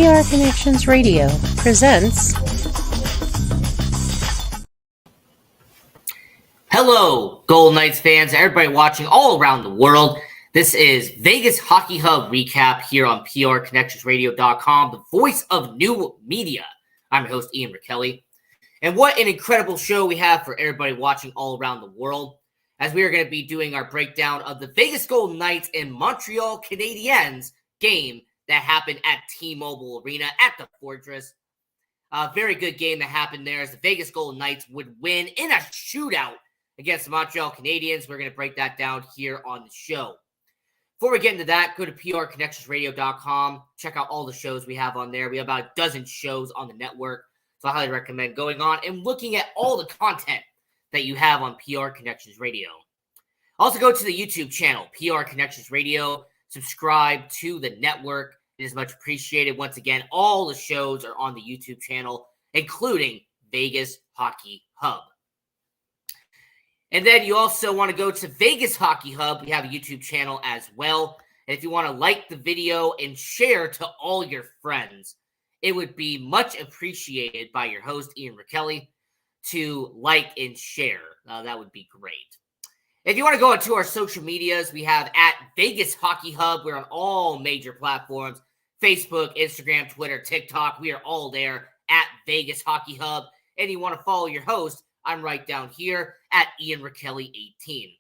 PR Connections Radio presents. Hello, Golden Knights fans, everybody watching all around the world. This is Vegas Hockey Hub recap here on PRConnectionsRadio.com, the voice of new media. I'm your host, Ian Rakelli. And what an incredible show we have for everybody watching all around the world, as we are going to be doing our breakdown of the Vegas Golden Knights and Montreal Canadiens game that happened at T-Mobile Arena at the Fortress. A very good game that happened there as the Vegas Golden Knights would win in a shootout against the Montreal Canadiens. We're going to break that down here on the show. Before we get into that, go to PRConnectionsRadio.com. Check out all the shows we have on there. We have about a dozen shows on the network, so I highly recommend going on and looking at all the content that you have on PR Connections Radio. Also go to the YouTube channel, PR Connections Radio. Subscribe to the network. It is much appreciated. Once again, all the shows are on the YouTube channel, including Vegas Hockey Hub. And then you also want to go to Vegas Hockey Hub. We have a YouTube channel as well. And if you want to like the video and share to all your friends, it would be much appreciated by your host, Ian Rakelli, to like and share. That would be great. If you want to go into our social medias, we have at Vegas Hockey Hub. We're on all major platforms, Facebook, Instagram, Twitter, TikTok. We are all there at Vegas Hockey Hub. And you want to follow your host, I'm right down here at Ian Rakelli 18.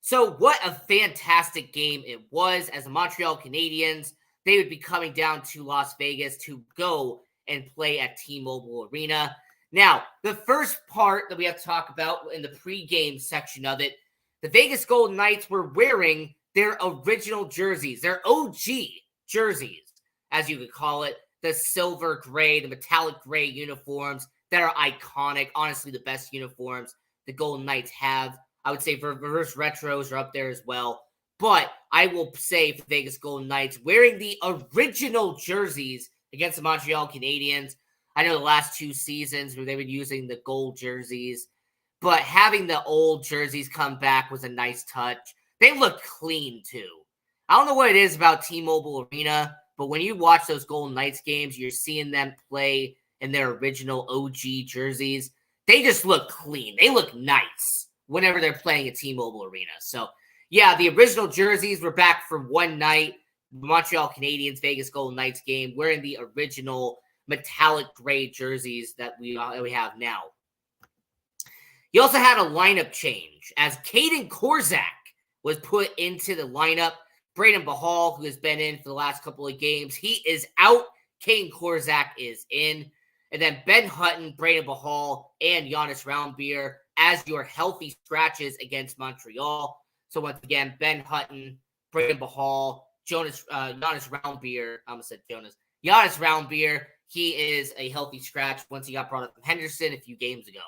So what a fantastic game it was, as the Montreal Canadiens, they would be coming down to Las Vegas to go and play at T-Mobile Arena. Now, the first part that we have to talk about in the pregame section of it, the Vegas Golden Knights were wearing their original jerseys, their OG jerseys, as you could call it, the silver gray, the metallic gray uniforms that are iconic. Honestly, the best uniforms the Golden Knights have. I would say reverse retros are up there as well. But I will say for Vegas Golden Knights, wearing the original jerseys against the Montreal Canadiens. I know the last two seasons where they've been using the gold jerseys, but having the old jerseys come back was a nice touch. They look clean too. I don't know what it is about T-Mobile Arena, but when you watch those Golden Knights games, you're seeing them play in their original OG jerseys. They just look clean. They look nice whenever they're playing at T-Mobile Arena. So, yeah, the original jerseys were back for one night. Montreal Canadiens, Vegas Golden Knights game, wearing the original metallic gray jerseys that we have now. He also had a lineup change as Caden Korczak was put into the lineup. Braden Bahal, who has been in for the last couple of games, he is out. Caden Korczak is in. And then Ben Hutton, Braden Bahal, and Jonas Roundbeer as your healthy scratches against Montreal. So once again, Ben Hutton, Braden Bahal, Jonas Roundbeer. I almost said Jonas. Jonas Roundbeer. He is a healthy scratch once he got brought up from Henderson a few games ago.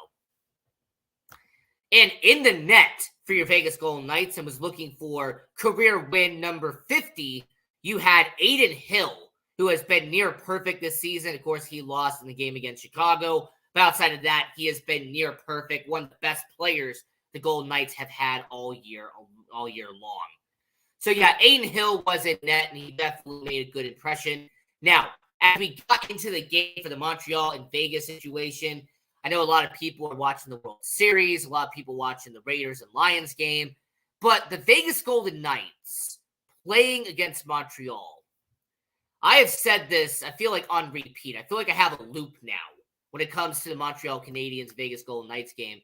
And in the net for your Vegas Golden Knights and was looking for career win number 50, you had Adin Hill, who has been near perfect this season. Of course, he lost in the game against Chicago. But outside of that, he has been near perfect. One of the best players the Golden Knights have had all year long. So, yeah, Adin Hill was in net, and he definitely made a good impression. Now, as we got into the game for the Montreal and Vegas situation, I know a lot of people are watching the World Series, a lot of people watching the Raiders and Lions game, but the Vegas Golden Knights playing against Montreal, I have said this, I feel like on repeat. I feel like I have a loop now when it comes to the Montreal Canadiens Vegas Golden Knights game.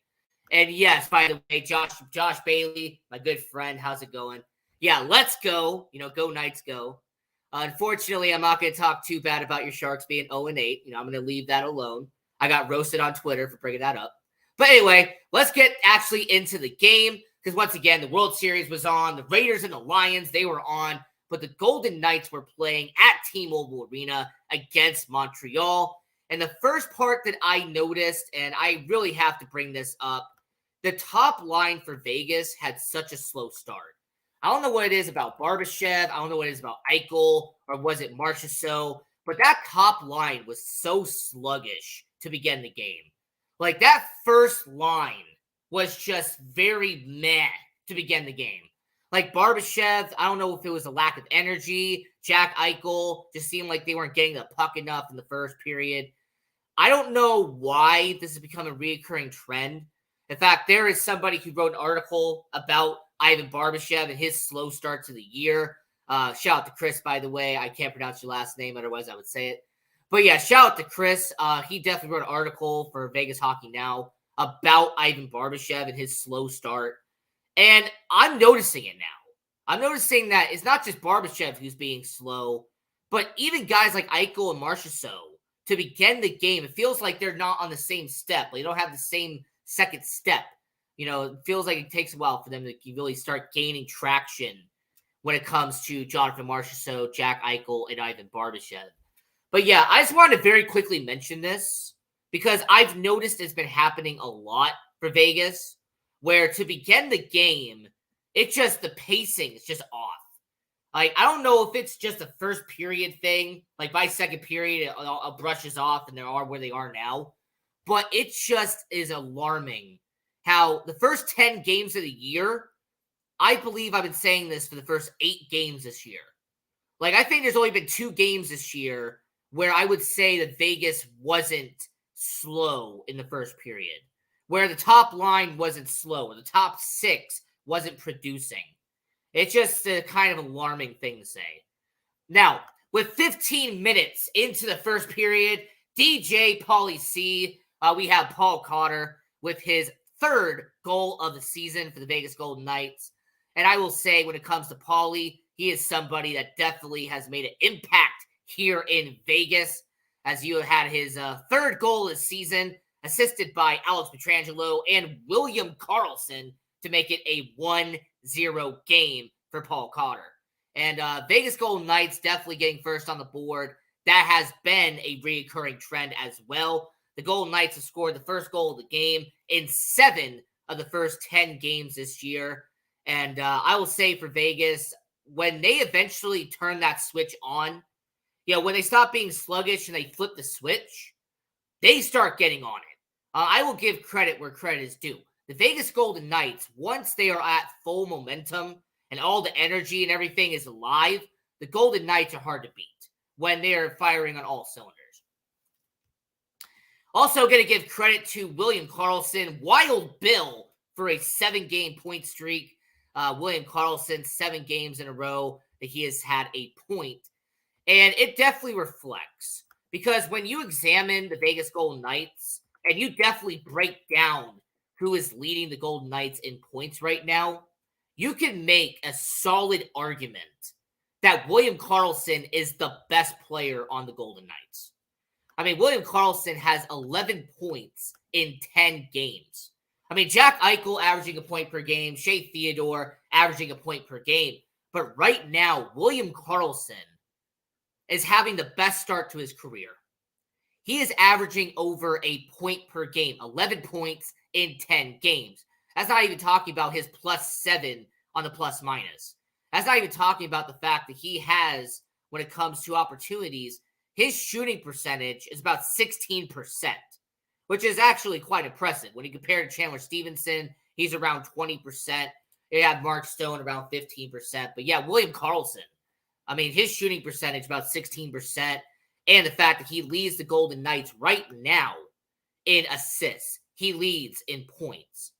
And yes, by the way, Josh Bailey, my good friend, how's it going? Yeah, let's go. Go Knights, go. Unfortunately, I'm not going to talk too bad about your Sharks being 0-8. I'm going to leave that alone. I got roasted on Twitter for bringing that up. But anyway, let's get actually into the game, because once again, the World Series was on. The Raiders and the Lions, they were on. But the Golden Knights were playing at T-Mobile Arena against Montreal. And the first part that I noticed, and I really have to bring this up, the top line for Vegas had such a slow start. I don't know what it is about Barbashev. I don't know what it is about Eichel, or was it Marchessault, but that top line was so sluggish to begin the game. Like, that first line was just very meh to begin the game. Like Barbashev, I don't know if it was a lack of energy, Jack Eichel just seemed like they weren't getting the puck enough in the first period. I don't know why this has become a reoccurring trend. In fact, there is somebody who wrote an article about Ivan Barbashev and his slow start to the year. Shout out to Chris, by the way. I can't pronounce your last name, otherwise I would say it. But yeah, shout out to Chris. He definitely wrote an article for Vegas Hockey Now about Ivan Barbashev and his slow start. And I'm noticing it now. I'm noticing that it's not just Barbashev who's being slow, but even guys like Eichel and Marchessault, to begin the game, it feels like they're not on the same step. They don't have the same second step. It feels like it takes a while for them to really start gaining traction when it comes to Jonathan Marchessault, Jack Eichel, and Ivan Barbashev. But yeah, I just wanted to very quickly mention this because I've noticed it's been happening a lot for Vegas, where to begin the game, the pacing is just off. Like, I don't know if it's just a first period thing. Like, by second period, it all brushes off and they are where they are now. But it just is alarming how the first 10 games of the year, I believe I've been saying this for the first 8 games this year. Like, I think there's only been 2 games this year where I would say that Vegas wasn't slow in the first period, where the top line wasn't slow, or the top 6 wasn't producing. It's just a kind of alarming thing to say. Now, with 15 minutes into the first period, DJ Paulie C, we have Paul Cotter with his 3rd goal of the season for the Vegas Golden Knights. And I will say, when it comes to Paulie, he is somebody that definitely has made an impact here in Vegas, as you had his 3rd goal of the season, assisted by Alex Pietrangelo and William Karlsson to make it a 1-0 game for Paul Cotter. And Vegas Golden Knights definitely getting first on the board. That has been a recurring trend as well. The Golden Knights have scored the first goal of the game in 7 of the first 10 games this year. And I will say for Vegas, when they eventually turn that switch on, when they stop being sluggish and they flip the switch, they start getting on it. I will give credit where credit is due. The Vegas Golden Knights, once they are at full momentum and all the energy and everything is alive, the Golden Knights are hard to beat when they're firing on all cylinders. Also going to give credit to William Karlsson, Wild Bill, for a 7-game point streak. William Karlsson, 7 games in a row that he has had a point. And it definitely reflects, because when you examine the Vegas Golden Knights and you definitely break down who is leading the Golden Knights in points right now, you can make a solid argument that William Karlsson is the best player on the Golden Knights. I mean, William Karlsson has 11 points in 10 games. I mean, Jack Eichel averaging a point per game, Shea Theodore averaging a point per game. But right now, William Karlsson is having the best start to his career. He is averaging over a point per game, 11 points in 10 games. That's not even talking about his +7 on the plus minus. That's not even talking about the fact that he has, when it comes to opportunities, his shooting percentage is about 16%, which is actually quite impressive. When you compare to Chandler Stevenson, he's around 20%. You have Mark Stone around 15%. But yeah, William Karlsson, I mean, his shooting percentage about 16%. And the fact that he leads the Golden Knights right now in assists. He leads in points.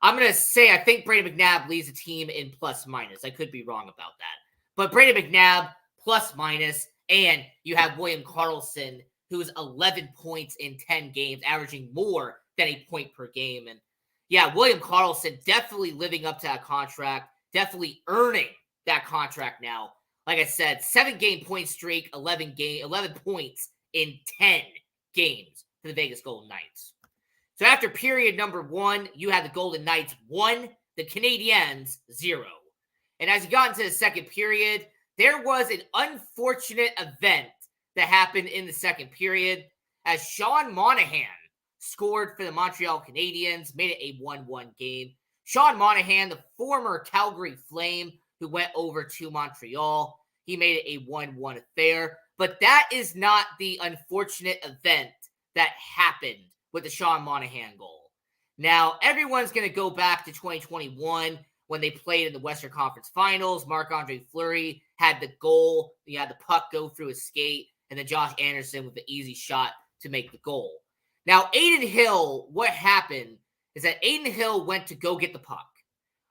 I'm going to say I think Brady McNabb leads the team in plus minus. I could be wrong about that. But Brady McNabb plus minus, and you have William Karlsson, who's 11 points in 10 games, averaging more than a point per game. And yeah, William Karlsson definitely living up to that contract, definitely earning that contract now. Like I said, 7-game point streak, 11 points in 10 games for the Vegas Golden Knights. So after period number 1, you had the Golden Knights 1, the Canadiens 0. And as you got into the second period, there was an unfortunate event that happened in the second period as Sean Monahan scored for the Montreal Canadiens, made it a 1-1 game. Sean Monahan, the former Calgary Flame, who went over to Montreal, he made it a 1-1 affair. But that is not the unfortunate event that happened with the Sean Monahan goal. Now, everyone's going to go back to 2021 when they played in the Western Conference Finals. Marc-Andre Fleury had the goal. He had the puck go through his skate, and then Josh Anderson with the easy shot to make the goal. Now, Adin Hill, what happened is that Adin Hill went to go get the puck.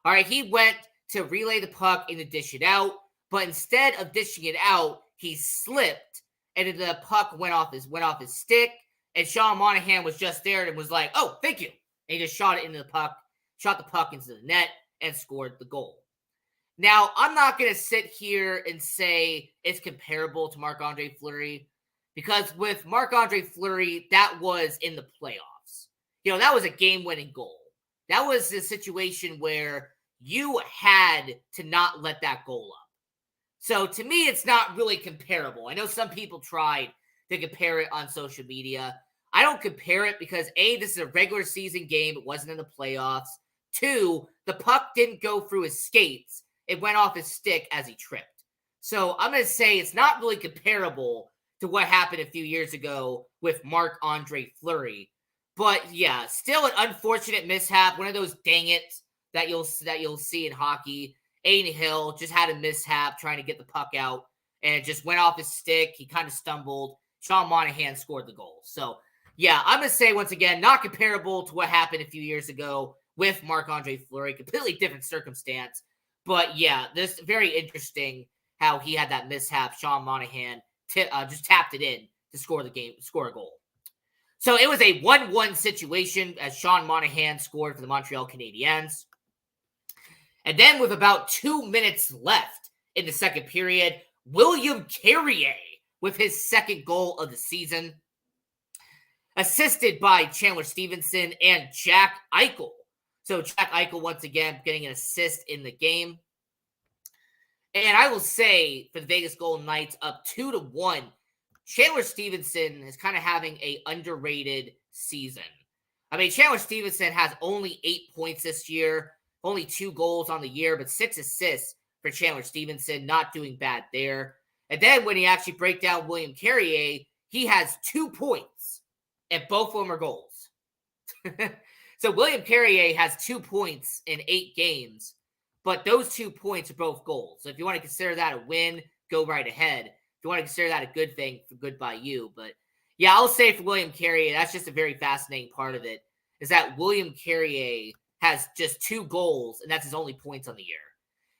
All right, he went to relay the puck and to dish it out, but instead of dishing it out, he slipped, and then the puck went off his stick, and Sean Monahan was just there and was like, "Oh, thank you," and he just shot the puck into the net and scored the goal. Now, I'm not going to sit here and say it's comparable to Marc-Andre Fleury, because with Marc-Andre Fleury, that was in the playoffs. That was a game-winning goal. That was a situation where you had to not let that goal up. So to me, it's not really comparable. I know some people tried to compare it on social media. I don't compare it because A, this is a regular season game. It wasn't in the playoffs. 2, the puck didn't go through his skates. It went off his stick as he tripped. So I'm going to say it's not really comparable to what happened a few years ago with Marc-Andre Fleury. But yeah, still an unfortunate mishap. One of those dang it that you'll see in hockey. Adin Hill just had a mishap trying to get the puck out, and it just went off his stick. He kind of stumbled. Sean Monahan scored the goal. So yeah, I'm going to say once again, not comparable to what happened a few years ago with Marc-Andre Fleury. Completely different circumstance. But yeah, this very interesting how he had that mishap. Sean Monahan just tapped it in to score a goal. So it was a 1-1 situation as Sean Monahan scored for the Montreal Canadiens. And then with about 2 minutes left in the second period, William Carrier with his second goal of the season, assisted by Chandler Stevenson and Jack Eichel. So Jack Eichel, once again, getting an assist in the game. And I will say, for the Vegas Golden Knights, up 2-1, Chandler Stevenson is kind of having an underrated season. I mean, Chandler Stevenson has only 8 points this year, only 2 goals on the year, but 6 assists for Chandler Stevenson, not doing bad there. And then when you actually break down William Carrier, he has 2 points, and both of them are goals. So William Carrier has 2 points in 8 games, but those 2 points are both goals. So if you want to consider that a win, go right ahead. If you want to consider that a good thing, good by you. But yeah, I'll say for William Carrier, that's just a very fascinating part of it, is that William Carrier has just 2 goals, and that's his only points on the year.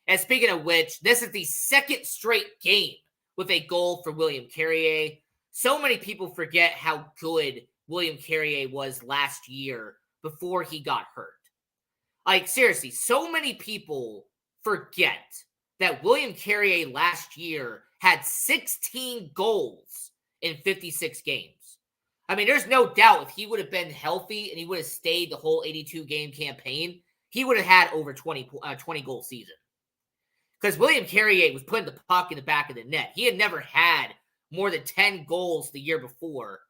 And speaking of which, this is the second straight game with a goal for William Carrier. So many people forget how good William Carrier was last year before he got hurt. Like, seriously, so many people forget that William Carrier last year had 16 goals in 56 games. I mean, there's no doubt if he would have been healthy and he would have stayed the whole 82-game campaign, he would have had over 20-goal season. Because William Carrier was putting the puck in the back of the net. He had never had more than 10 goals the year before.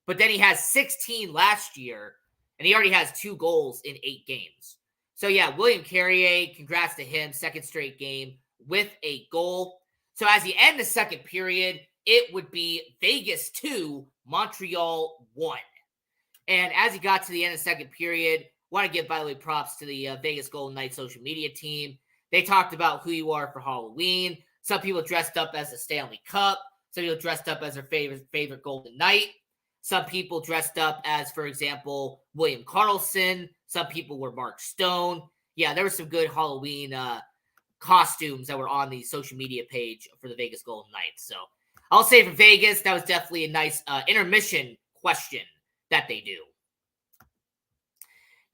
But then he has 16 last year, and he already has 2 goals in 8 games. So yeah, William Carrier, congrats to him, second straight game with a goal. So as you end the second period, it would be Vegas 2, Montreal 1. And as you got to the end of the second period, want to give, by the way, props to the Vegas Golden Knights social media team. They talked about who you are for Halloween. Some people dressed up as the Stanley Cup. Some people dressed up as their favorite Golden Knight. Some people dressed up as, for example, William Karlsson. Some people were Mark Stone. Yeah, there were some good Halloween costumes that were on the social media page for the Vegas Golden Knights. So I'll say for Vegas, that was definitely a nice intermission question that they do.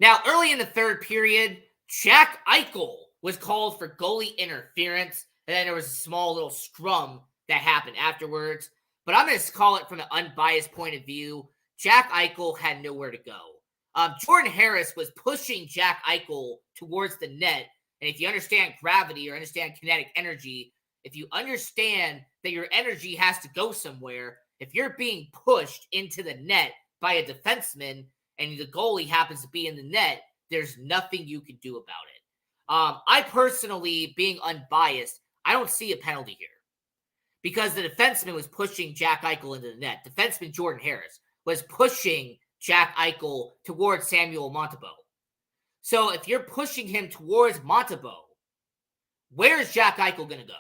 Now, early in the third period, Jack Eichel was called for goalie interference, and then there was a small little scrum that happened afterwards. But I'm going to call it from an unbiased point of view. Jack Eichel had nowhere to go. Jordan Harris was pushing Jack Eichel towards the net. And if you understand gravity or understand kinetic energy, if you understand that your energy has to go somewhere, if you're being pushed into the net by a defenseman and the goalie happens to be in the net, there's nothing you can do about it. I personally, being unbiased, I don't see a penalty here because the defenseman was pushing Jack Eichel into the net. Defenseman Jordan Harris was pushing Jack Eichel towards Samuel Montembeault. So if you're pushing him towards Montembeault, where's Jack Eichel going to go?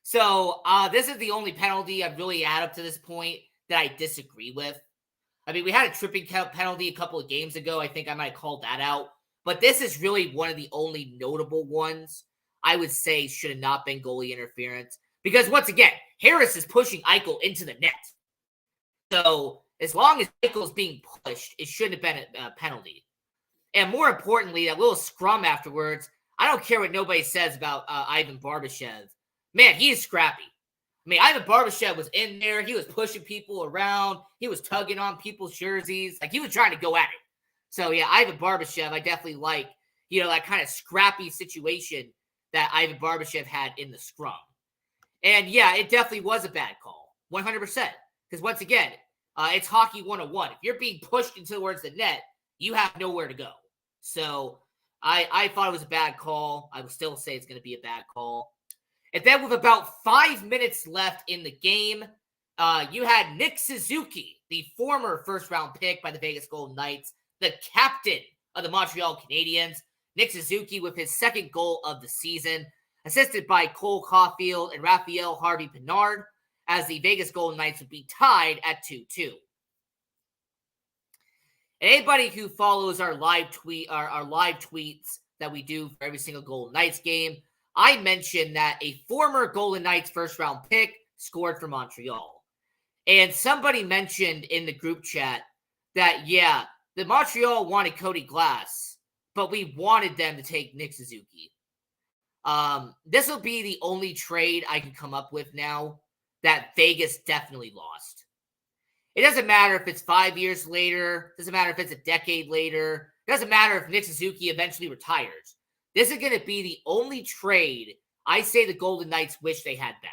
So this is the only penalty I've really had up to this point that I disagree with. I mean, we had a tripping penalty a couple of games ago. I think I might call that out. But this is really one of the only notable ones I would say should have not been goalie interference. Because once again, Harris is pushing Eichel into the net. So as long as Eichel's being pushed, it shouldn't have been a penalty. And more importantly, that little scrum afterwards, I don't care what nobody says about Ivan Barbashev. Man, he is scrappy. I mean, Ivan Barbashev was in there. He was pushing people around. He was tugging on people's jerseys. Like, he was trying to go at it. So, yeah, Ivan Barbashev, I definitely like, that kind of scrappy situation that Ivan Barbashev had in the scrum. And, yeah, it definitely was a bad call. 100%. Because, once again, it's hockey 101. If you're being pushed towards the net, you have nowhere to go. So, I thought it was a bad call. I would still say it's going to be a bad call. And then with about 5 minutes left in the game, you had Nick Suzuki, the former first-round pick by the Vegas Golden Knights, the captain of the Montreal Canadiens. Nick Suzuki with his second goal of the season, assisted by Cole Caulfield and Raphael Harvey-Pinard, as the Vegas Golden Knights would be tied at 2-2. And anybody who follows our live tweets that we do for every single Golden Knights game, I mentioned that a former Golden Knights first-round pick scored for Montreal. And somebody mentioned in the group chat that, yeah, the Montreal wanted Cody Glass, but we wanted them to take Nick Suzuki. This will be the only trade I can come up with now that Vegas definitely lost. It doesn't matter if it's 5 years later. It doesn't matter if it's a decade later. It doesn't matter if Nick Suzuki eventually retires. This is going to be the only trade I say the Golden Knights wish they had back.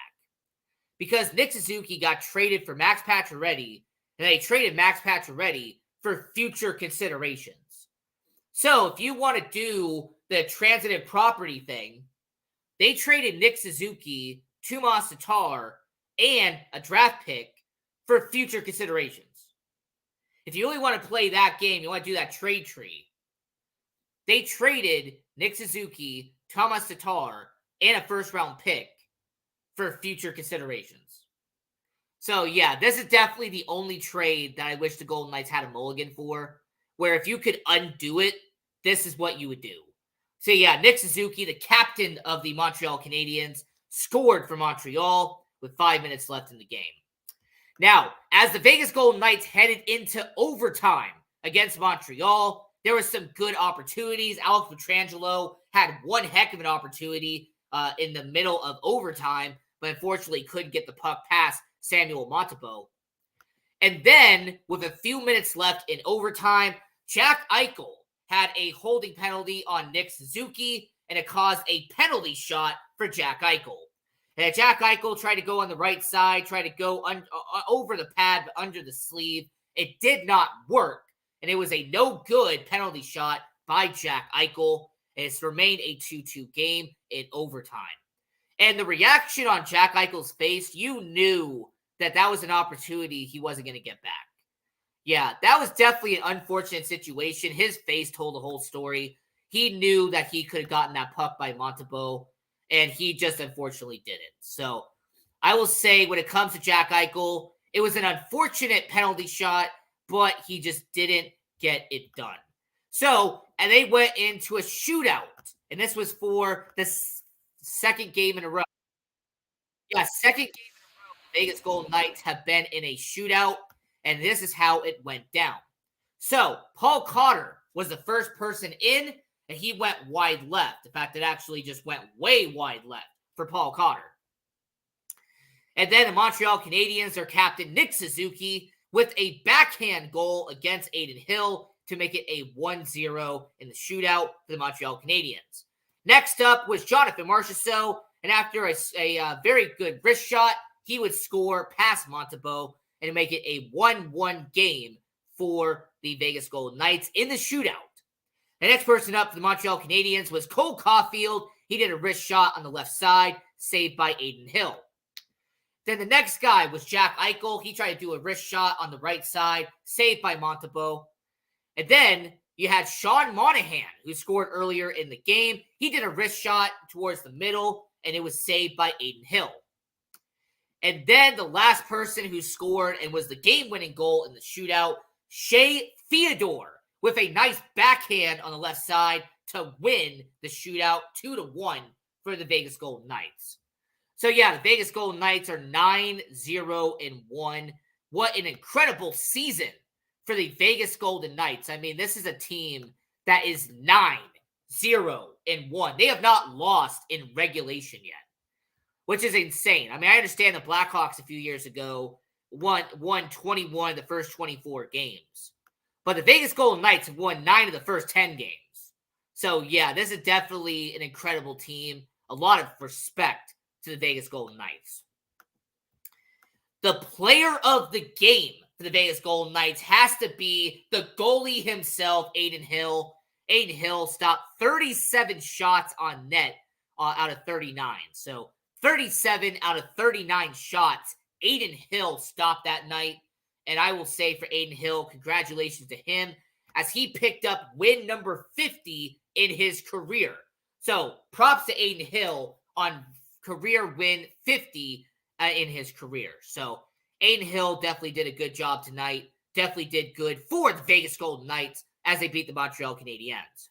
Because Nick Suzuki got traded for Max Pacioretty, and they traded Max Pacioretty for future considerations. So if you want to do the transitive property thing, they traded Nick Suzuki, Tomas Tatar, and a draft pick for future considerations. If you really want to play that game, you want to do that trade tree, they traded Nick Suzuki, Tomas Tatar, and a first-round pick for future considerations. So, yeah, this is definitely the only trade that I wish the Golden Knights had a mulligan for, where if you could undo it, this is what you would do. So, yeah, Nick Suzuki, the captain of the Montreal Canadiens, scored for Montreal with 5 minutes left in the game. Now, as the Vegas Golden Knights headed into overtime against Montreal, there were some good opportunities. Alex Pietrangelo had one heck of an opportunity in the middle of overtime, but unfortunately couldn't get the puck past Samuel Montembeault. And then, with a few minutes left in overtime, Jack Eichel had a holding penalty on Nick Suzuki, and it caused a penalty shot for Jack Eichel. And Jack Eichel tried to go on the right side, tried to go over the pad, but under the sleeve. It did not work, and it was a no-good penalty shot by Jack Eichel. And it's remained a 2-2 game in overtime. And the reaction on Jack Eichel's face, you knew that that was an opportunity he wasn't going to get back. Yeah, that was definitely an unfortunate situation. His face told the whole story. He knew that he could have gotten that puck by Montembeault, and he just unfortunately didn't. So I will say when it comes to Jack Eichel, it was an unfortunate penalty shot, but he just didn't get it done. So, and they went into a shootout, and this was for the second game in a row. Yeah, second game in a row. The Vegas Golden Knights have been in a shootout, and this is how it went down. So, Paul Cotter was the first person in, and he went wide left. In fact, it actually just went way wide left for Paul Cotter. And then the Montreal Canadiens, their captain Nick Suzuki, with a backhand goal against Adin Hill to make it a 1-0 in the shootout for the Montreal Canadiens. Next up was Jonathan Marchessault, and after a very good wrist shot, he would score past Montembeault and make it a 1-1 game for the Vegas Golden Knights in the shootout. The next person up for the Montreal Canadiens was Cole Caulfield. He did a wrist shot on the left side, saved by Adin Hill. Then the next guy was Jack Eichel. He tried to do a wrist shot on the right side, saved by Montembeault. And then you had Sean Monahan, who scored earlier in the game. He did a wrist shot towards the middle, and it was saved by Aiden Hill. And then the last person who scored and was the game-winning goal in the shootout, Shea Theodore, with a nice backhand on the left side to win the shootout 2-1 for the Vegas Golden Knights. So yeah, the Vegas Golden Knights are 9-0-1. What an incredible season for the Vegas Golden Knights. I mean, this is a team that is 9-0-1. They have not lost in regulation yet, which is insane. I mean, I understand the Blackhawks a few years ago won 21 of the first 24 games. But the Vegas Golden Knights have won 9 of the first 10 games. So, yeah, this is definitely an incredible team. A lot of respect to the Vegas Golden Knights. The player of the game for the Vegas Golden Knights has to be the goalie himself, Aiden Hill. Aiden Hill stopped 37 shots on net out of 39. So, 37 out of 39 shots, Aiden Hill stopped that night. And I will say for Aiden Hill, congratulations to him as he picked up win number 50 in his career. So props to Aiden Hill on career win 50 in his career. So Aiden Hill definitely did a good job tonight. Definitely did good for the Vegas Golden Knights as they beat the Montreal Canadiens.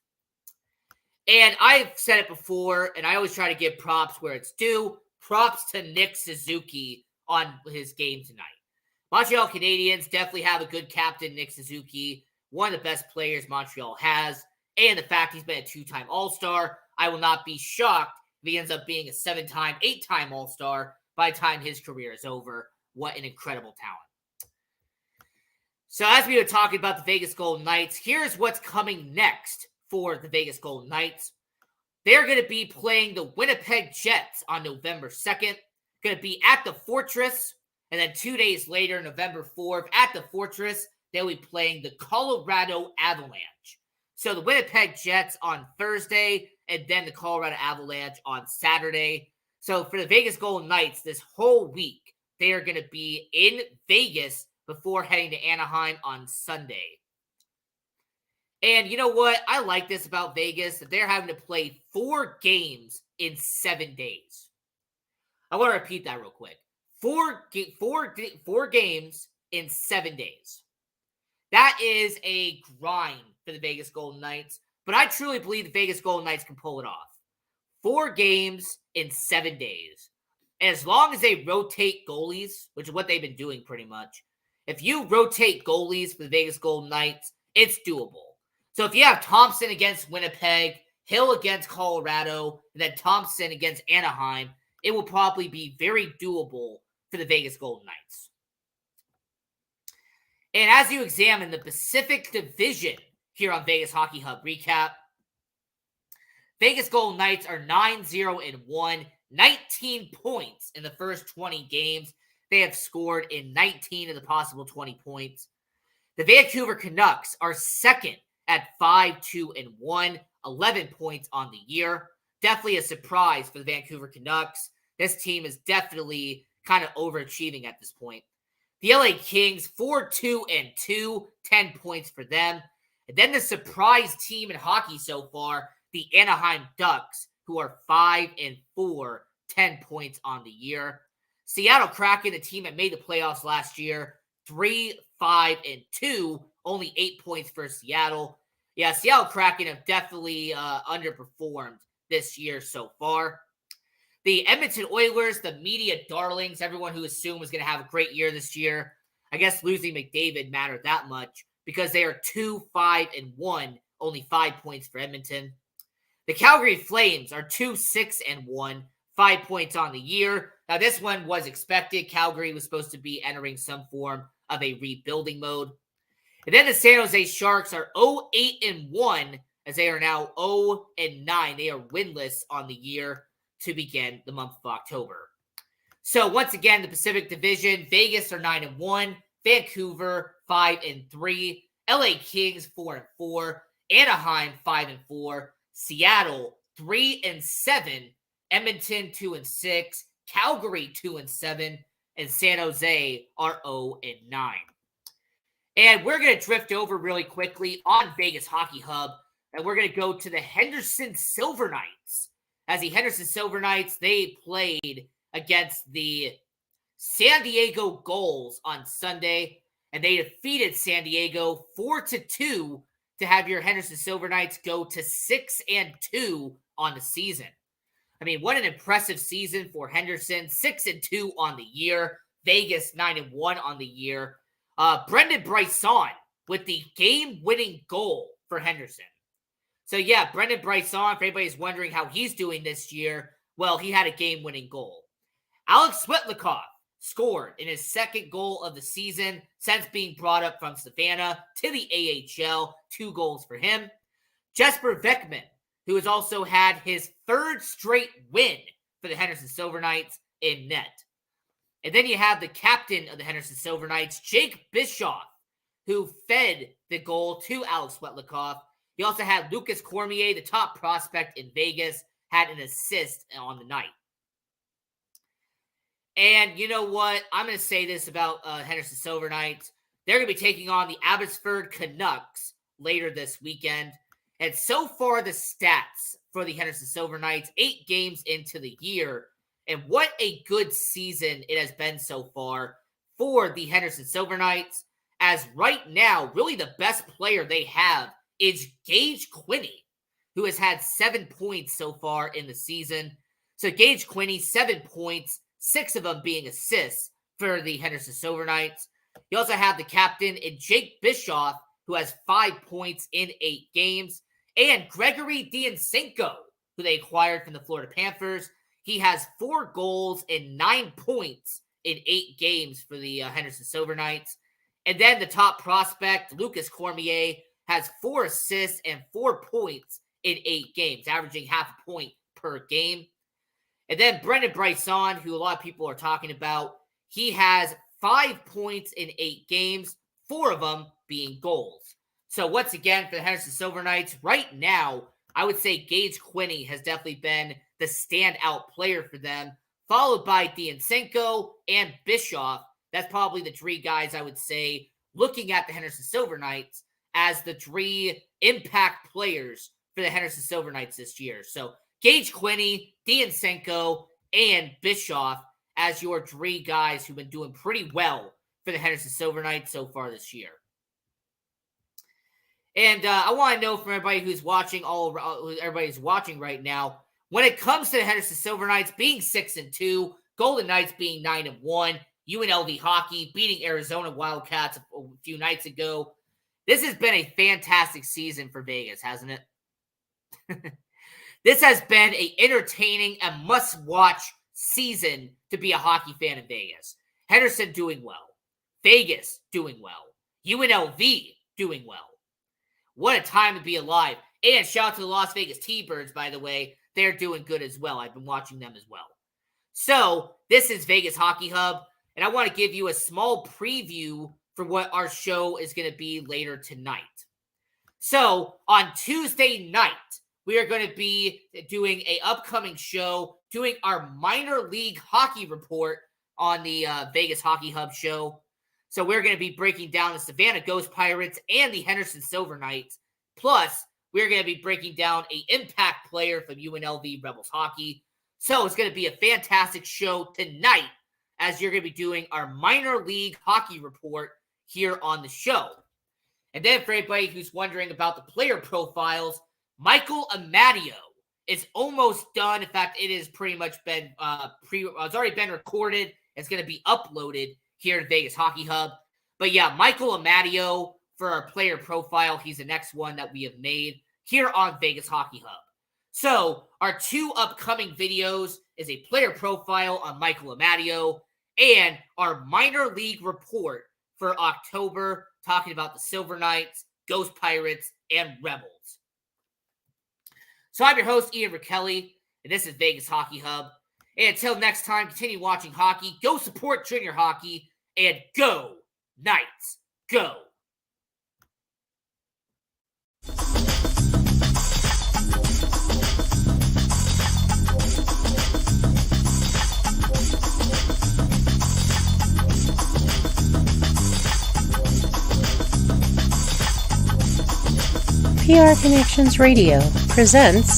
And I've said it before, and I always try to give props where it's due. Props to Nick Suzuki on his game tonight. Montreal Canadiens definitely have a good captain, Nick Suzuki, one of the best players Montreal has, and the fact he's been a 2-time All-Star. I will not be shocked if he ends up being a 7-time, 8-time All-Star by the time his career is over. What an incredible talent. So as we were talking about the Vegas Golden Knights, here's what's coming next for the Vegas Golden Knights. They're going to be playing the Winnipeg Jets on November 2nd. Going to be at the Fortress. And then 2 days later, November 4th, at the Fortress, they'll be playing the Colorado Avalanche. So the Winnipeg Jets on Thursday, and then the Colorado Avalanche on Saturday. So for the Vegas Golden Knights, this whole week, they are going to be in Vegas before heading to Anaheim on Sunday. And you know what? I like this about Vegas, that they're having to play 4 games in 7 days. I want to repeat that real quick. 4 games in 7 days. That is a grind for the Vegas Golden Knights, but I truly believe the Vegas Golden Knights can pull it off. 4 games in 7 days. And as long as they rotate goalies, which is what they've been doing pretty much, if you rotate goalies for the Vegas Golden Knights, it's doable. So if you have Thompson against Winnipeg, Hill against Colorado, and then Thompson against Anaheim, it will probably be very doable for the Vegas Golden Knights. And as you examine the Pacific Division here on Vegas Hockey Hub Recap, Vegas Golden Knights are 9-0-1, 19 points in the first 20 games. They have scored in 19 of the possible 20 points. The Vancouver Canucks are second at 5-2-1, 11 points on the year. Definitely a surprise for the Vancouver Canucks. This team is definitely kind of overachieving at this point. The LA Kings, 4-2-2, 10 points for them. And then the surprise team in hockey so far, the Anaheim Ducks, who are 5-4, 10 points on the year. Seattle Kraken, the team that made the playoffs last year, 3-5-2, only 8 points for Seattle. Yeah, Seattle Kraken have definitely underperformed this year so far. The Edmonton Oilers, the media darlings, everyone who assumed was going to have a great year this year. I guess losing McDavid mattered that much because they are 2-5-1, only 5 points for Edmonton. The Calgary Flames are 2-6-1, 5 points on the year. Now, this one was expected. Calgary was supposed to be entering some form of a rebuilding mode. And then the San Jose Sharks are 0-8-1, as they are now 0-9. They are winless on the year to begin the month of October. So once again, the Pacific Division, Vegas are 9-1, Vancouver 5-3, LA Kings 4-4, Anaheim 5-4, Seattle 3-7, Edmonton 2-6, Calgary 2-7, and San Jose are 0-9. And we're going to drift over really quickly on Vegas Hockey Hub, and we're going to go to the Henderson Silver Knights. As the Henderson Silver Knights, they played against the San Diego Gulls on Sunday, and they defeated San Diego 4-2 to have your Henderson Silver Knights go to 6-2 on the season. I mean, what an impressive season for Henderson. 6-2 on the year. Vegas 9-1 on the year. Brendan Bryson with the game-winning goal for Henderson. So yeah, Brendan Bryson, if anybody's wondering how he's doing this year, well, he had a game-winning goal. Alex Svetlikov scored in his second goal of the season since being brought up from Savannah to the AHL. 2 goals for him. Jesper Beckman, who has also had his 3rd straight win for the Henderson Silver Knights in net. And then you have the captain of the Henderson Silver Knights, Jake Bischoff, who fed the goal to Alex Svetlikov. You also had Lucas Cormier, the top prospect in Vegas, had an assist on the night. And you know what? I'm going to say this about Henderson Silver Knights. They're going to be taking on the Abbotsford Canucks later this weekend. And so far, the stats for the Henderson Silver Knights, 8 games into the year. And what a good season it has been so far for the Henderson Silver Knights. As right now, really the best player they have is Gage Quinney, who has had 7 points so far in the season. So Gage Quinney, 7 points, 6 of them being assists for the Henderson Silver Knights. You also have the captain in Jake Bischoff, who has 5 points in 8 games. And Gregory Diansenko, who they acquired from the Florida Panthers. He has 4 goals and 9 points in 8 games for the Henderson Silver Knights. And then the top prospect, Lucas Cormier, has 4 assists and 4 points in 8 games, averaging half a point per game. And then Brendan Bryson, who a lot of people are talking about, he has 5 points in 8 games, 4 of them being goals. So once again, for the Henderson Silver Knights, right now, I would say Gage Quinney has definitely been the standout player for them, followed by Diansenko and Bischoff. That's probably the 3 guys I would say, looking at the Henderson Silver Knights, as the 3 impact players for the Henderson Silver Knights this year. So Gage Quinney, Diansenko, and Bischoff as your 3 guys who've been doing pretty well for the Henderson Silver Knights so far this year. And I want to know from everybody who's watching, everybody's watching right now, when it comes to the Henderson Silver Knights being 6-2, Golden Knights being 9-1, UNLV hockey beating Arizona Wildcats a few nights ago, this has been a fantastic season for Vegas, hasn't it? This has been an entertaining and must-watch season to be a hockey fan in Vegas. Henderson doing well. Vegas doing well. UNLV doing well. What a time to be alive. And shout out to the Las Vegas T-Birds, by the way. They're doing good as well. I've been watching them as well. So, this is Vegas Hockey Hub, and I want to give you a small preview for what our show is going to be later tonight. So, on Tuesday night, we are going to be doing an upcoming show, doing our minor league hockey report on the Vegas Hockey Hub show. So we're going to be breaking down the Savannah Ghost Pirates and the Henderson Silver Knights. Plus, we're going to be breaking down an impact player from UNLV Rebels Hockey. So it's going to be a fantastic show tonight as you're going to be doing our minor league hockey report here on the show. And then for anybody who's wondering about the player profiles, Michael Amadio is almost done. In fact, it has pretty much been it's already been recorded. It's going to be uploaded here at Vegas Hockey Hub. But yeah, Michael Amadio for our player profile. He's the next one that we have made here on Vegas Hockey Hub. So our 2 upcoming videos is a player profile on Michael Amadio and our minor league report for October, talking about the Silver Knights, Ghost Pirates, and Rebels. So I'm your host, Ian Rakelli, and this is Vegas Hockey Hub. And until next time, continue watching hockey, go support junior hockey, and go Knights, go! PR Connections Radio presents